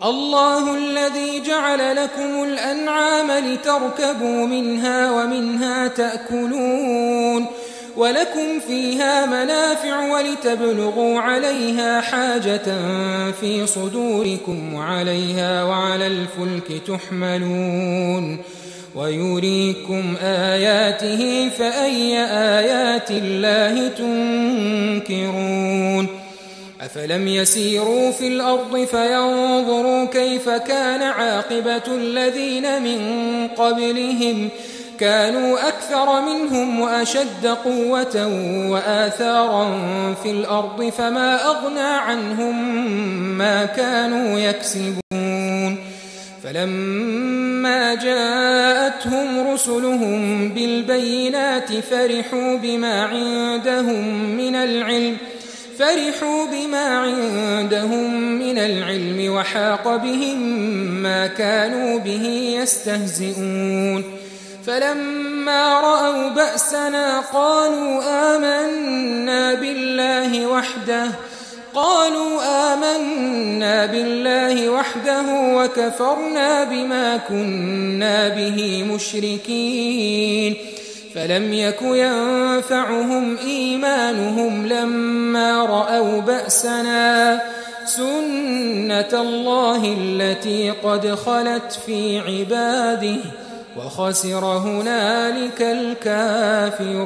الله الذي جعل لكم الأنعام لتركبوا منها ومنها تأكلون ولكم فيها منافع ولتبلغوا عليها حاجة في صدوركم وعليها وعلى الفلك تحملون ويريكم آياته فأي آيات الله تنكرون أفلم يسيروا في الأرض فينظروا كيف كان عاقبة الذين من قبلهم كانوا أكثر منهم وأشد قوة وآثارا في الأرض فما أغنى عنهم ما كانوا يكسبون فلما جاءتهم رسلهم بالبينات فرحوا بما عندهم من العلم وحاق بهم ما كانوا به يستهزئون فلما رأوا بأسنا قالوا آمنا بالله وحده وكفرنا بما كنا به مشركين فلم يك ينفعهم إيمانهم لما رأوا بأسنا سنة الله التي قد خلت في عباده وخسر هنالك الكافرون.